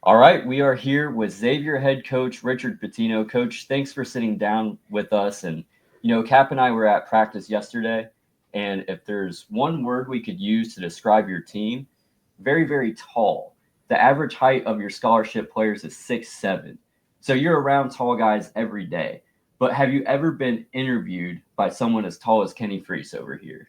All right, we are here with Xavier head coach Richard Pitino. Coach, thanks for sitting down with us. And, Cap and I were at practice yesterday, and if there's one word we could use to describe your team, very, very tall. The average height of your scholarship players is 6'7". So you're around tall guys every day. But have you ever been interviewed by someone as tall as Kenny Freese over here?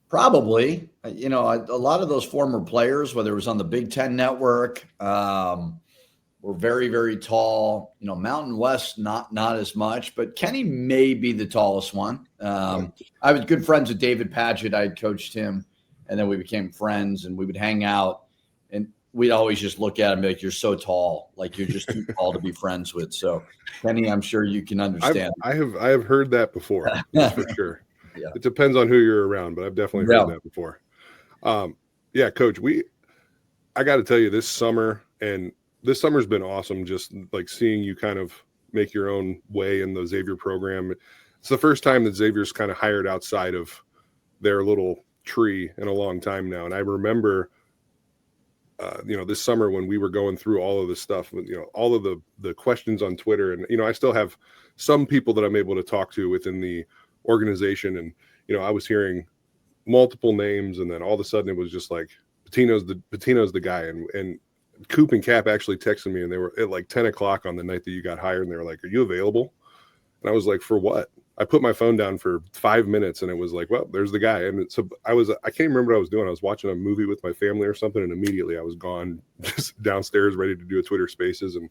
Probably, a lot of those former players, whether it was on the Big Ten Network, were very, very tall. Mountain West, not as much, but Kenny may be the tallest one. I was good friends with David Padgett. I had coached him, and then we became friends, and we would hang out, and we'd always just look at him like, "You're so tall, like you're just too tall to be friends with." So, Kenny, I'm sure you can understand. I have heard that before, that's for sure. Yeah. It depends on who you're around, but I've definitely heard that before. Yeah, Coach, I got to tell you, this summer's been awesome. Just like seeing you kind of make your own way in the Xavier program. It's the first time that Xavier's kind of hired outside of their little tree in a long time now. And I remember, this summer when we were going through all of this stuff, all of the questions on Twitter, and, I still have some people that I'm able to talk to within the organization, and I was hearing multiple names, and then all of a sudden it was just like Pitino's the guy, and Coop and Cap actually texted me, and they were at like 10 o'clock on the night that you got hired, and they were like, "Are you available?" And I was like, "For what?" I put my phone down for 5 minutes, and it was like, "Well, there's the guy." And so I can't remember what I was doing. I was watching a movie with my family or something, and immediately I was gone, just downstairs ready to do a Twitter Spaces. And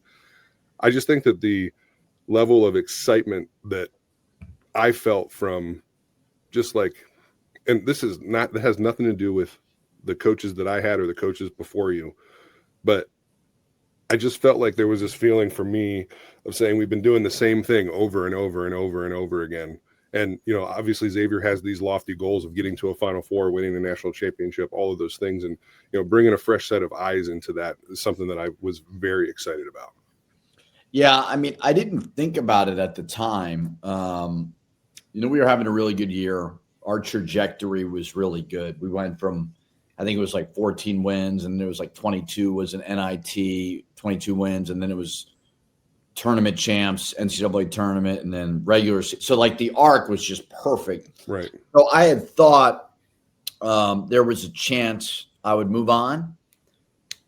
I just think that the level of excitement that I felt from just like, and that has nothing to do with the coaches that I had or the coaches before you, but I just felt like there was this feeling for me of saying we've been doing the same thing over and over and over and over again. And, obviously Xavier has these lofty goals of getting to a Final Four, winning the national championship, all of those things. And, bringing a fresh set of eyes into that is something that I was very excited about. Yeah, I mean, I didn't think about it at the time. We were having a really good year. Our trajectory was really good. We went from, I think it was like 14 wins, and there was like 22 was an NIT, 22 wins, and then it was tournament champs, NCAA tournament, and then regular. So like the arc was just perfect. Right. So I had thought there was a chance I would move on,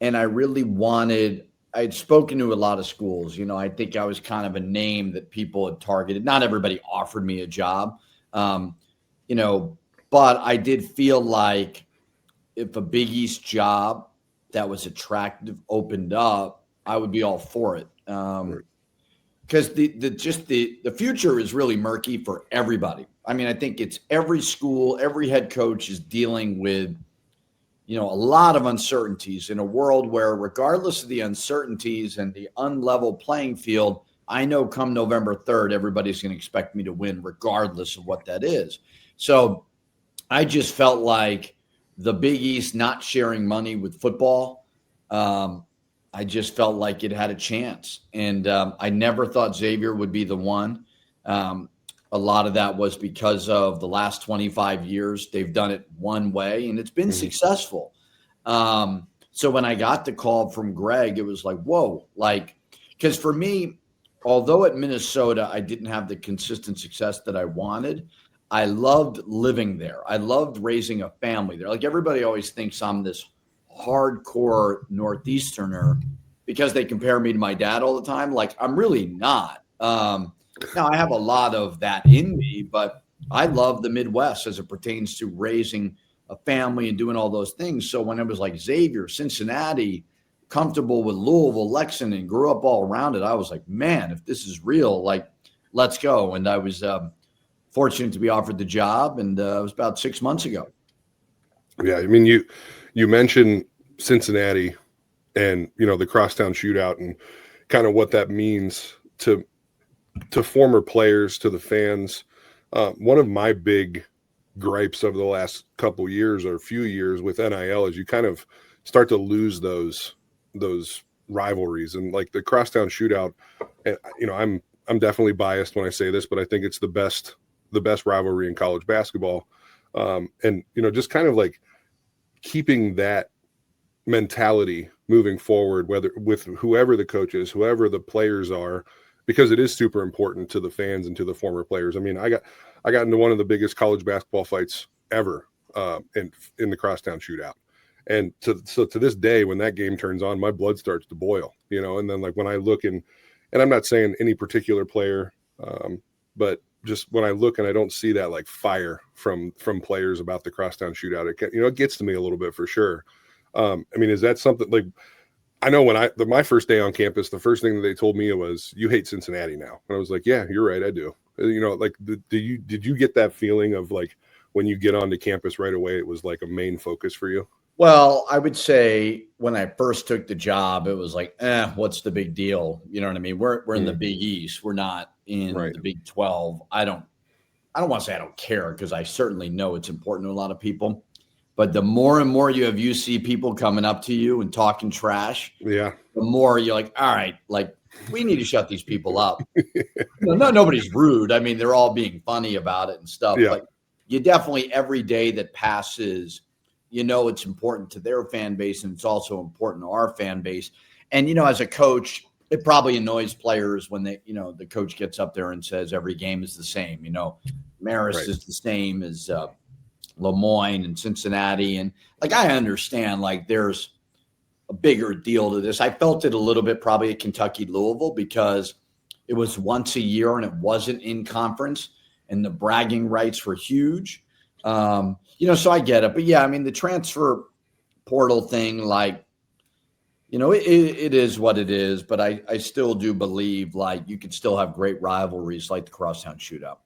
and I really wanted. I'd spoken to a lot of schools. I think I was kind of a name that people had targeted. Not everybody offered me a job, but I did feel like if a Big East job that was attractive opened up, I would be all for it. Because the future is really murky for everybody. I mean, I think it's every school, every head coach is dealing with a lot of uncertainties in a world where, regardless of the uncertainties and the unlevel playing field, I know come November 3rd, everybody's going to expect me to win regardless of what that is. So I just felt like the Big East not sharing money with football, I just felt like it had a chance. And I never thought Xavier would be the one. A lot of that was because of the last 25 years. They've done it one way, and it's been successful. So when I got the call from Greg, it was like, whoa, because for me, although at Minnesota, I didn't have the consistent success that I wanted, I loved living there. I loved raising a family there. Like everybody always thinks I'm this hardcore Northeasterner because they compare me to my dad all the time. Like I'm really not. Now I have a lot of that in me, but I love the Midwest as it pertains to raising a family and doing all those things. So when it was like Xavier, Cincinnati, comfortable with Louisville, Lexington, grew up all around it, I was like, man, if this is real, like, let's go. And I was fortunate to be offered the job, and it was about 6 months ago. Yeah, I mean, you mentioned Cincinnati and, the crosstown shootout and kind of what that means to former players, to the fans. One of my big gripes over the last couple years or few years with NIL is you kind of start to lose those rivalries. And like the crosstown shootout, I'm definitely biased when I say this, but I think it's the best rivalry in college basketball. And just kind of like keeping that mentality moving forward, whether with whoever the coach is, whoever the players are, because it is super important to the fans and to the former players. I mean, I got into one of the biggest college basketball fights ever in the crosstown shootout. And so to this day, when that game turns on, my blood starts to boil, you know. And then like when I look and I'm not saying any particular player, but just when I look and I don't see that like fire from players about the crosstown shootout, it gets to me a little bit for sure. I mean, is that something like, I know when my first day on campus, the first thing that they told me was, "You hate Cincinnati now." And I was like, "Yeah, you're right, I do." You know, like, did you get that feeling of like when you get onto campus right away, it was like a main focus for you? Well, I would say when I first took the job, it was like, what's the big deal? You know what I mean? We're in the Big East. We're not in the Big 12. I don't want to say I don't care, because I certainly know it's important to a lot of people. But the more and more you have UC people coming up to you and talking trash, the more you're like, all right, like, we need to shut these people up. Nobody's rude. I mean, they're all being funny about it and stuff. Yeah. But you definitely, every day that passes, it's important to their fan base, and it's also important to our fan base. And, as a coach, it probably annoys players when they, the coach gets up there and says every game is the same. Marist is the same as Lemoyne and Cincinnati. And like, I understand, like, there's a bigger deal to this. I felt it a little bit probably at Kentucky, Louisville, because it was once a year and it wasn't in conference, and the bragging rights were huge. So I get it. But yeah, I mean, the transfer portal thing, like, it is what it is. But I still do believe, like, you could still have great rivalries like the Crosstown Shootout.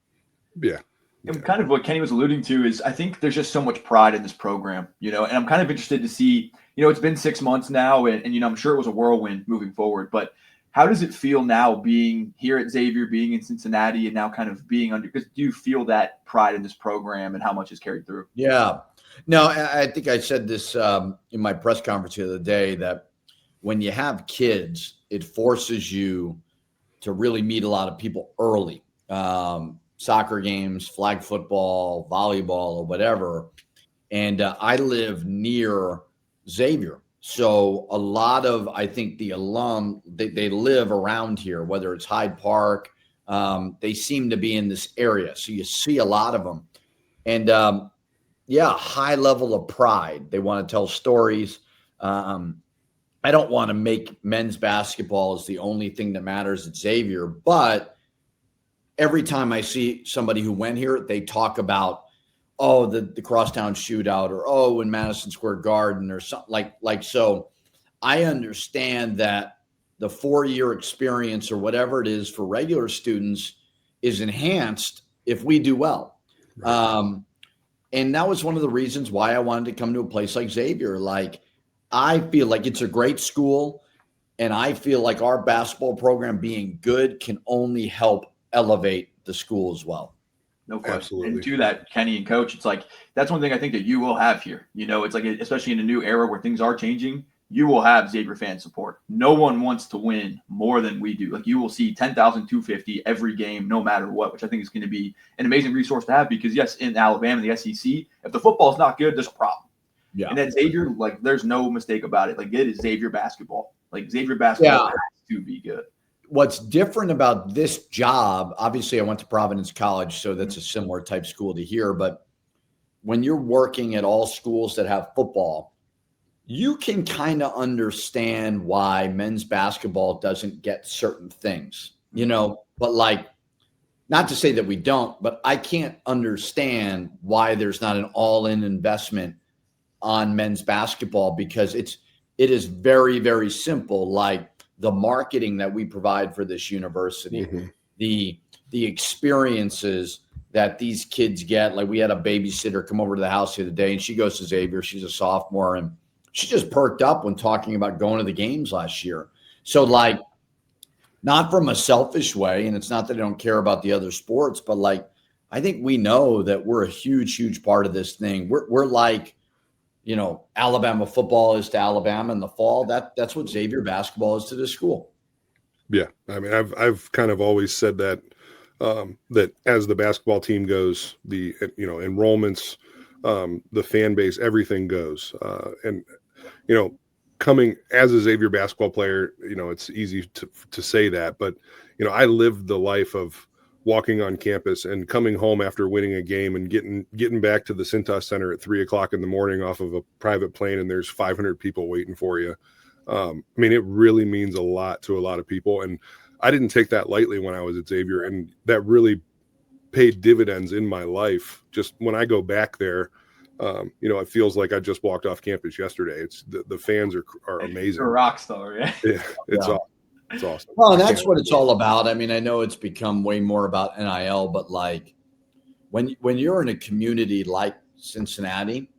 Yeah. And kind of what Kenny was alluding to is, I think there's just so much pride in this program, and I'm kind of interested to see, it's been 6 months now, and I'm sure it was a whirlwind moving forward, but how does it feel now being here at Xavier, being in Cincinnati, and now kind of being under, because do you feel that pride in this program and how much is carried through? Yeah. No, I think I said this in my press conference the other day, that when you have kids, it forces you to really meet a lot of people early. Soccer games, flag football, volleyball, or whatever. And I live near Xavier. So a lot of, I think, the alum, they live around here, whether it's Hyde Park. They seem to be in this area. So you see a lot of them. And high level of pride. They want to tell stories. I don't want to make men's basketball as the only thing that matters at Xavier, but every time I see somebody who went here, they talk about, the Crosstown Shootout, or in Madison Square Garden, or something like. So I understand that the 4-year experience, or whatever it is for regular students, is enhanced if we do well. Right. And that was one of the reasons why I wanted to come to a place like Xavier. Like, I feel like it's a great school, and I feel like our basketball program being good can only help elevate the school as well. No question. Absolutely. And to that, Kenny and Coach, it's like, that's one thing I think that you will have here. It's like, especially in a new era where things are changing, you will have Xavier fan support. No one wants to win more than we do. Like, you will see 10,250 every game, no matter what, which I think is going to be an amazing resource to have, because yes, in Alabama, the SEC, if the football is not good, there's a problem. Yeah. And at Xavier, like, there's no mistake about it. Like, it is Xavier basketball. Like, Xavier basketball has to be good. What's different about this job, obviously I went to Providence College, so that's a similar type school to here. But when you're working at all schools that have football, you can kind of understand why men's basketball doesn't get certain things, but like, not to say that we don't, but I can't understand why there's not an all-in investment on men's basketball, because it is very, very simple. Like, the marketing that we provide for this university, the experiences that these kids get. Like, we had a babysitter come over to the house the other day, and she goes to Xavier. She's a sophomore, and she just perked up when talking about going to the games last year. So, like, not from a selfish way, and it's not that I don't care about the other sports, but like, I think we know that we're a huge, huge part of this thing. We're like, Alabama football is to Alabama in the fall. That's what Xavier basketball is to this school. Yeah. I mean, I've kind of always said that, that as the basketball team goes, the, enrollments, the fan base, everything goes. And, coming as a Xavier basketball player, it's easy to say that, but I lived the life of walking on campus and coming home after winning a game and getting back to the Cintas Center at 3:00 in the morning off of a private plane, and there's 500 people waiting for you. It really means a lot to a lot of people, and I didn't take that lightly when I was at Xavier, and that really paid dividends in my life. Just when I go back there, it feels like I just walked off campus yesterday. It's the fans are amazing. You're a rock star, yeah. Yeah, it's awesome. It's awesome. Well, and that's what it's all about. I know it's become way more about NIL, but like when you're in a community like Cincinnati,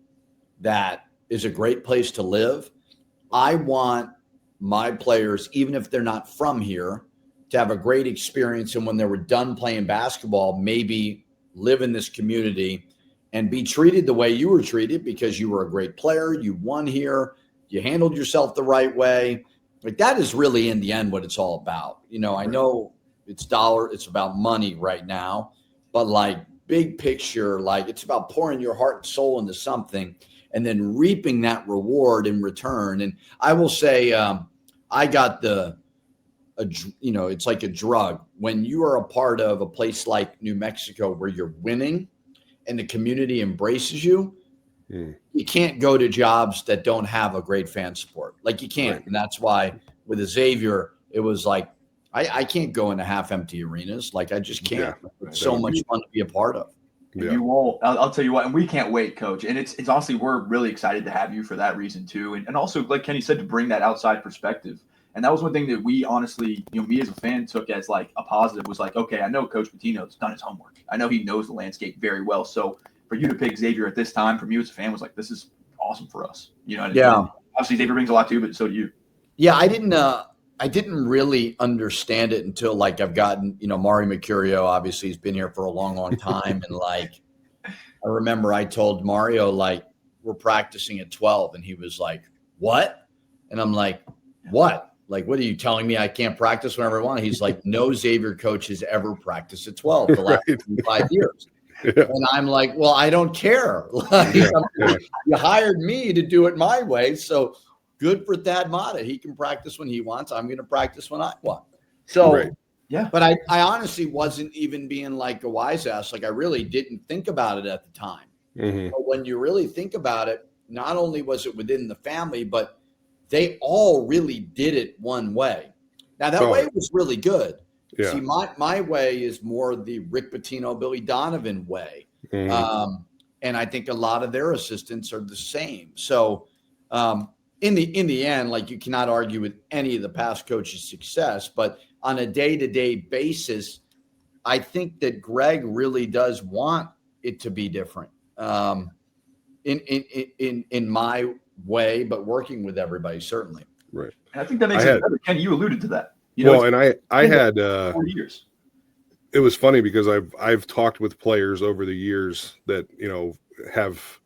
that is a great place to live. I want my players, even if they're not from here, to have a great experience. And when they were done playing basketball, maybe live in this community and be treated the way you were treated because you were a great player. You won here. You handled yourself the right way. Like that is really in the end what it's all about. I know it's about money right now, but like big picture, like it's about pouring your heart and soul into something and then reaping that reward in return. And I will say, I got it's like a drug. When you are a part of a place like New Mexico where you're winning and the community embraces you, you can't go to jobs that don't have a great fan support. Like you can't. Right. And that's why with Xavier, it was like, I can't go into half empty arenas. Like I just can't. Yeah. It's so much fun to be a part of. Yeah. You won't. I'll tell you what, and we can't wait, Coach. And it's honestly, we're really excited to have you for that reason too. And also, like Kenny said, to bring that outside perspective. And that was one thing that we honestly, me as a fan took as like a positive was like, okay, I know Coach Pitino's done his homework. I know he knows the landscape very well. So for you to pick Xavier at this time, from you as a fan, was like, this is awesome for us. Yeah. Obviously, Xavier brings a lot too, but so do you. Yeah, I didn't really understand it until like I've gotten, Mari Mercurio, obviously he's been here for a long, long time. And like, I remember I told Mario, like, we're practicing at 12. And he was like, what? And I'm like, what? Like, what are you telling me? I can't practice whenever I want? He's like, no Xavier coach has ever practiced at 12 the last 5 years. Yeah. And I'm like, well, I don't care. Like, you hired me to do it my way. So good for Thad Matta. He can practice when he wants. I'm going to practice when I want. So, yeah. But I honestly wasn't even being like a wise ass. Like I really didn't think about it at the time. Mm-hmm. But when you really think about it, not only was it within the family, but they all really did it one way. Now that way was really good. Yeah. See, my way is more the Rick Pitino, Billy Donovan way. Mm-hmm. And I think a lot of their assistants are the same. So in the end, like you cannot argue with any of the past coaches' success, but on a day-to-day basis, I think that Greg really does want it to be different in my way, but working with everybody, certainly. Right. And I think that makes it better. Ken, you alluded to that. And I had 4 years. It was funny because I've talked with players over the years that, have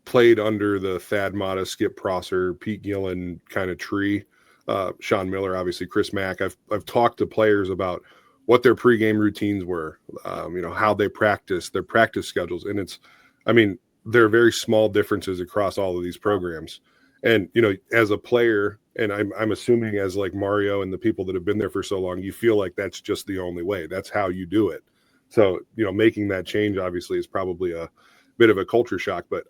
played under the Thad Matta, Skip Prosser, Pete Gillen kind of tree. Sean Miller, obviously, Chris Mack. I've talked to players about what their pregame routines were, how they practice, their practice schedules. And there are very small differences across all of these programs. And, as a player, and I'm assuming as like Mario and the people that have been there for so long, you feel like that's just the only way. That's how you do it. So, making that change obviously is probably a bit of a culture shock. But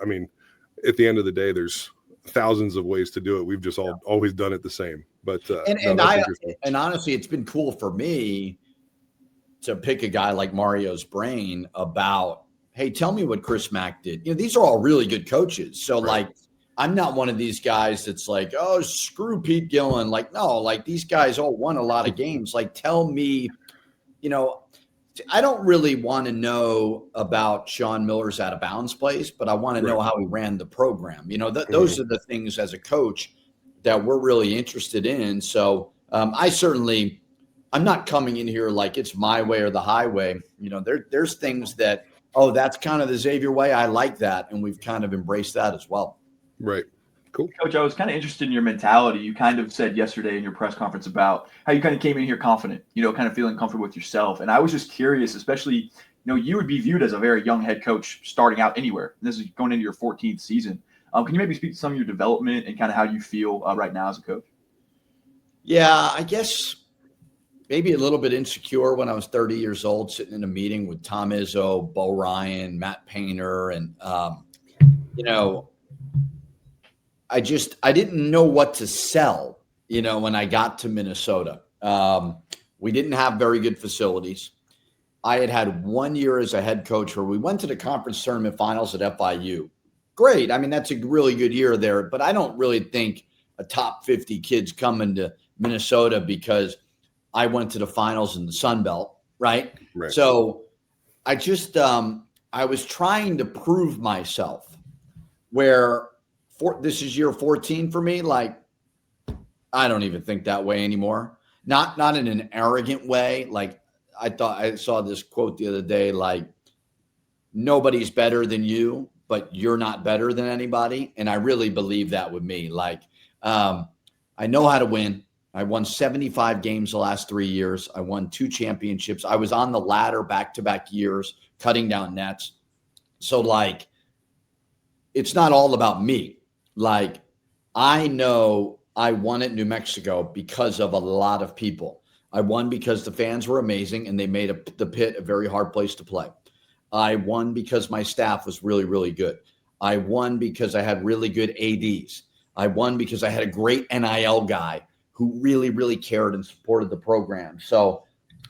at the end of the day, there's thousands of ways to do it. We've just always done it the same. But and honestly, it's been cool for me to pick a guy like Mario's brain about, hey, tell me what Chris Mack did. These are all really good coaches. So like, I'm not one of these guys that's like, oh, screw Pete Gillen. Like, no, like these guys all won a lot of games. Like, tell me, I don't really want to know about Sean Miller's out of bounds place, but I want to know how he ran the program. Those are the things as a coach that we're really interested in. So I'm not coming in here like it's my way or the highway. There's things that, that's kind of the Xavier way. I like that. And we've kind of embraced that as well. Right. Cool. Coach, I was kind of interested in your mentality. You kind of said yesterday in your press conference about how you kind of came in here confident, kind of feeling comfortable with yourself. And I was just curious, especially, you would be viewed as a very young head coach starting out anywhere. This is going into your 14th season. Can you maybe speak to some of your development and kind of how you feel right now as a coach? Yeah, I guess maybe a little bit insecure when I was 30 years old, sitting in a meeting with Tom Izzo, Bo Ryan, Matt Painter, and I didn't know what to sell, when I got to Minnesota. We didn't have very good facilities. I had 1 year as a head coach where we went to the conference tournament finals at FIU. Great. I mean, that's a really good year there, but I don't really think a top 50 kids come into Minnesota because I went to the finals in the Sun Belt, right? So I just I was trying to prove myself where this is year 14 for me. Like, I don't even think that way anymore. Not in an arrogant way. Like, I saw this quote the other day, like, nobody's better than you, but you're not better than anybody. And I really believe that with me. Like, I know how to win. I won 75 games the last 3 years. I won 2 championships. I was on the ladder back-to-back years, cutting down nets. So, like, it's not all about me. Like, I know I won at New Mexico because of a lot of people. I won because the fans were amazing and they made the Pit a very hard place to play. I won because my staff was really, really good. I won because I had really good ADs. I won because I had a great NIL guy who really, really cared and supported the program. So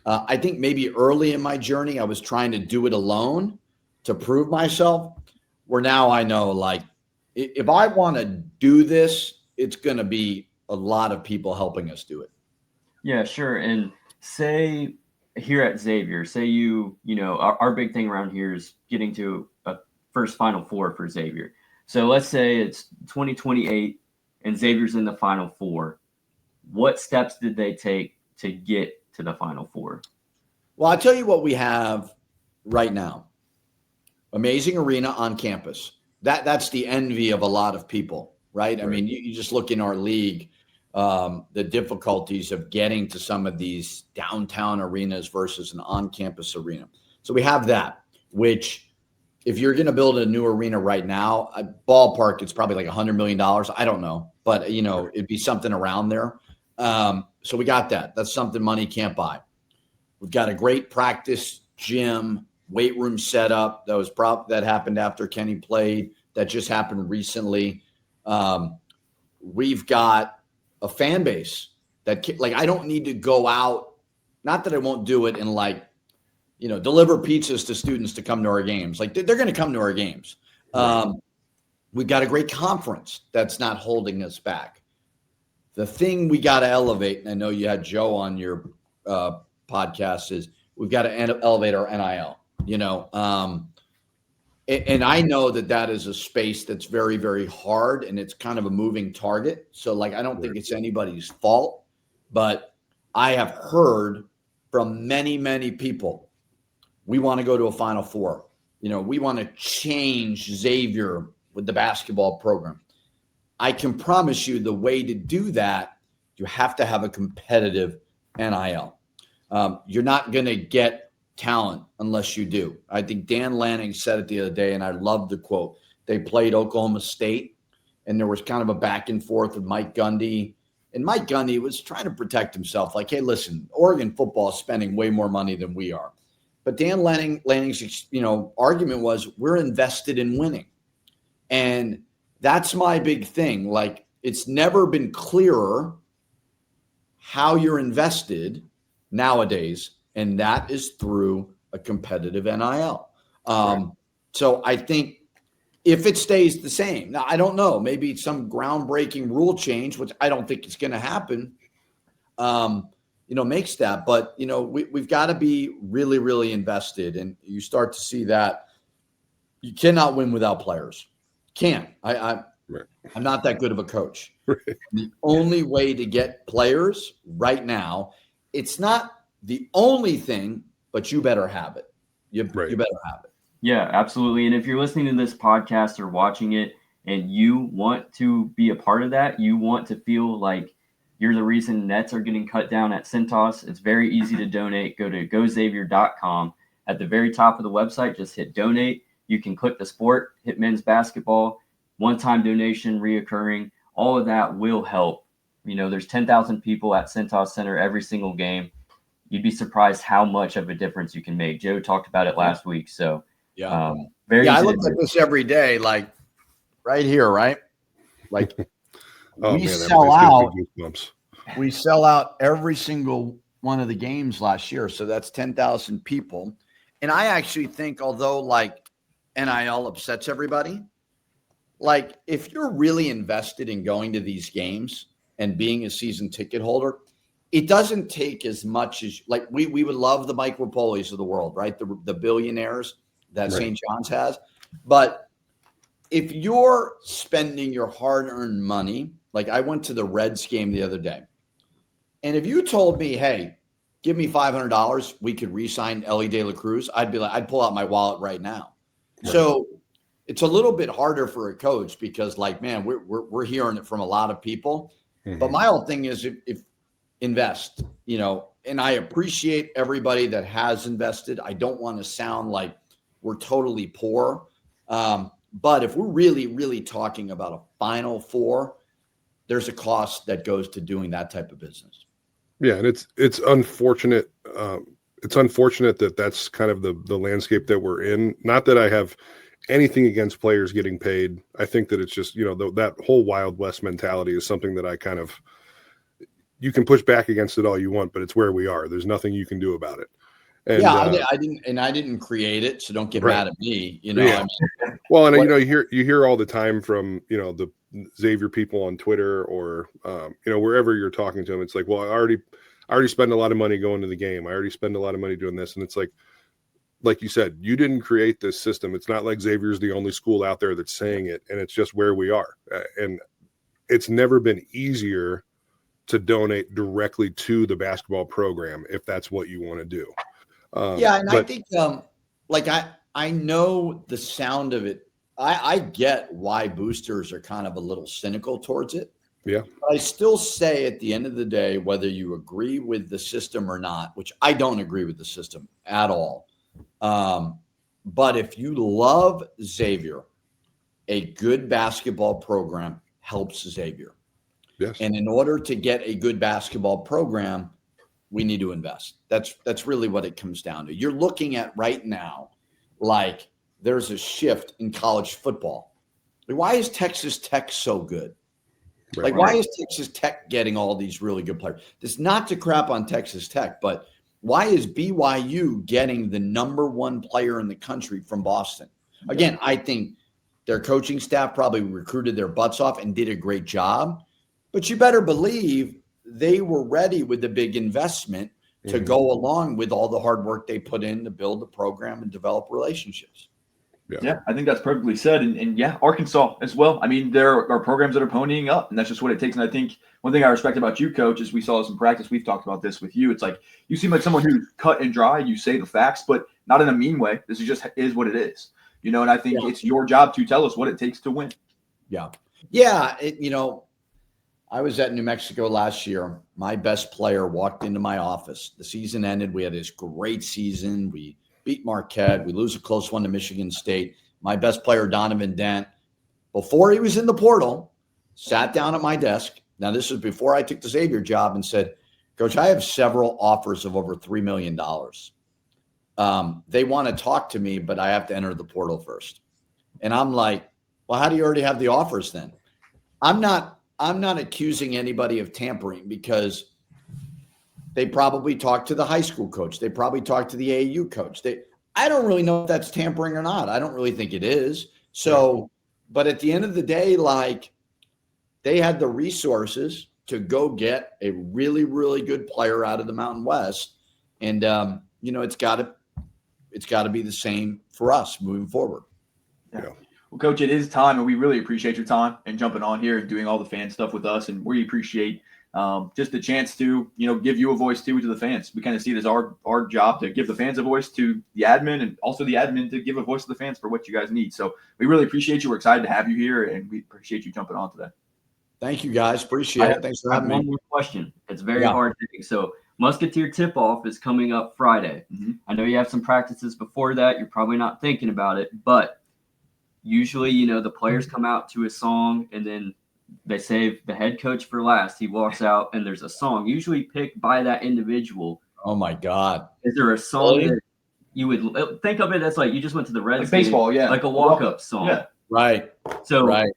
I think maybe early in my journey, I was trying to do it alone to prove myself, where now I know, like, if I want to do this, it's going to be a lot of people helping us do it. Yeah, sure. And say here at Xavier, say our big thing around here is getting to a first Final Four for Xavier. So let's say it's 2028 and Xavier's in the Final Four. What steps did they take to get to the Final Four? Well, I'll tell you what we have right now. Amazing arena on campus. That's the envy of a lot of people, right? I mean, you just look in our league, the difficulties of getting to some of these downtown arenas versus an on-campus arena. So we have that, which if you're going to build a new arena right now, a ballpark, it's probably like $100 million. I don't know, but it'd be something around there. So we got that. That's something money can't buy. We've got a great practice gym, weight room setup. That happened after Kenny played. That just happened recently. We've got a fan base that, like, I don't need to go out. Not that I won't do it and, like, deliver pizzas to students to come to our games. Like, they're going to come to our games. We've got a great conference that's not holding us back. The thing we got to elevate, and I know you had Joe on your podcast, is we've got to elevate our NIL. And I know that is a space that's very, very hard, and it's kind of a moving target. So, like, I don't think it's anybody's fault, but I have heard from many, many people, we want to go to a Final Four. We want to change Xavier with the basketball program. I can promise you the way to do that, you have to have a competitive NIL. You're not going to get talent unless you do. I think Dan Lanning said it the other day, and I love the quote. They played Oklahoma State, and there was kind of a back and forth with Mike Gundy. And Mike Gundy was trying to protect himself. Like, hey, listen, Oregon football is spending way more money than we are. But Dan Lanning's argument was, we're invested in winning. And that's my big thing. Like, it's never been clearer how you're invested nowadays, and that is through a competitive NIL. So I think if it stays the same, now I don't know, maybe some groundbreaking rule change, which I don't think is going to happen, makes that. But, we've got to be really, really invested. And you start to see that you cannot win without players. Can't. I'm not that good of a coach. The only way to get players right now, it's not the only thing, but you better have it. You better have it. Yeah, absolutely. And if you're listening to this podcast or watching it and you want to be a part of that, you want to feel like you're the reason nets are getting cut down at Cintas, it's very easy to donate. Go to goxavier.com. At the very top of the website, just hit donate. You can click the sport, hit men's basketball. one-time donation, reoccurring, all of that will help. There's 10,000 people at Cintas Center every single game. You'd be surprised how much of a difference you can make. Joe talked about it last week. So yeah, I look at this every day, like right here, right? Like we sell out. We sell out every single one of the games last year. So that's 10,000 people. And I actually think, although like NIL upsets everybody, like if you're really invested in going to these games and being a season ticket holder, it doesn't take as much as like we would love the Mike Rapolis of the world, right? The billionaires that St. John's has. But if you're spending your hard-earned money, like I went to the Reds game the other day, and if you told me, hey, give me $500, we could re-sign Ellie De La Cruz, I'd be like, I'd pull out my wallet right now. Right. So it's a little bit harder for a coach because, like, man, we're hearing it from a lot of people. Mm-hmm. But my whole thing is if invest, and I appreciate everybody that has invested. I don't want to sound like we're totally poor. But if we're really, really talking about a Final Four, there's a cost that goes to doing that type of business. Yeah, and it's unfortunate. It's unfortunate that that's kind of the landscape that we're in. Not that I have anything against players getting paid. I think that it's just, that whole Wild West mentality is something that I kind of, you can push back against it all you want, but it's where we are. There's nothing you can do about it. And, I didn't create it, so don't get mad at me. Yeah. Well, and you hear all the time from the Xavier people on Twitter or wherever you're talking to them. It's like, well, I already spend a lot of money going to the game. I already spend a lot of money doing this, and it's like you said, you didn't create this system. It's not like Xavier's the only school out there that's saying it, and it's just where we are. And it's never been easier to donate directly to the basketball program if that's what you want to do. I think I know the sound of it. I get why boosters are kind of a little cynical towards it. Yeah. But I still say at the end of the day, whether you agree with the system or not, which I don't agree with the system at all. But if you love Xavier, a good basketball program helps Xavier. Yes. And in order to get a good basketball program, we need to invest. That's really what it comes down to. You're looking at right now, like there's a shift in college football. Like, why is Texas Tech so good? Right. Like, why is Texas Tech getting all these really good players? It's not to crap on Texas Tech, but why is BYU getting the number one player in the country from Boston? Again, I think their coaching staff probably recruited their butts off and did a great job. But you better believe they were ready with the big investment to go along with all the hard work they put in to build the program and develop relationships. Yeah, I think that's perfectly said. And Arkansas as well. I mean, there are programs that are ponying up, and that's just what it takes. And I think one thing I respect about you, Coach, is we saw this in practice. We've talked about this with you. It's like you seem like someone who's cut and dry. You say the facts, but not in a mean way. This is what it is. And I think it's your job to tell us what it takes to win. Yeah. I was at New Mexico last year. My best player walked into my office. The season ended. We had this great season. We beat Marquette. We lose a close one to Michigan State. My best player, Donovan Dent, before he was in the portal, sat down at my desk. Now, this was before I took the Xavier job and said, Coach, I have several offers of over $3 million. They want to talk to me, but I have to enter the portal first. And I'm like, well, how do you already have the offers then? I'm not accusing anybody of tampering because they probably talked to the high school coach. They probably talked to the AAU coach. I don't really know if that's tampering or not. I don't really think it is. So, but at the end of the day, like they had the resources to go get a really, really good player out of the Mountain West. And, it's got to be the same for us moving forward. Yeah. Well, Coach, it is time, and we really appreciate your time and jumping on here and doing all the fan stuff with us. And we appreciate just the chance to, give you a voice too to the fans. We kind of see it as our job to give the fans a voice to the admin, and also the admin to give a voice to the fans for what you guys need. So we really appreciate you. We're excited to have you here, and we appreciate you jumping on today. Thank you, guys. Appreciate it. Thanks for having me. One more question. It's very hard hitting. So Musketeer tip-off is coming up Friday. Mm-hmm. I know you have some practices before that. You're probably not thinking about it, but usually, the players come out to a song and then they save the head coach for last. He walks out and there's a song usually picked by that individual. Oh my God. Is there a song Really? that you would think of it as like you just went to the Reds Like baseball, game, yeah. like a walk-up song? Yeah. Right. So Right.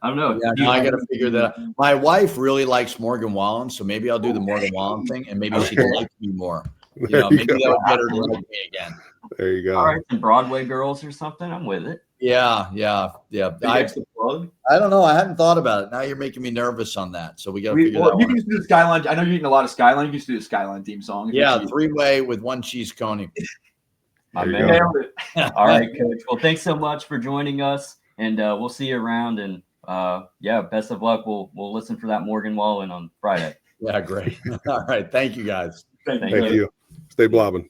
I don't know. Yeah, no, I got to figure that out. My wife really likes Morgan Wallen, so maybe I'll do the Morgan Wallen thing, and maybe she can like me more. Maybe that would get her to like me again. There you go. All right, some Broadway girls or something. I'm with it. Yeah. The plug. I don't know. I hadn't thought about it. Now you're making me nervous on that. So we got to figure that You one can out. just do the Skyline. I know you're eating a lot of Skyline. You can just do the Skyline theme song. Yeah, 3-way with 1 cheese coney. My There you man. go. All right, Coach. Well, thanks so much for joining us, and we'll see you around. And best of luck. We'll listen for that Morgan Wallen on Friday. Yeah, great. All right. Thank you, guys. Thank you. Stay blobbing.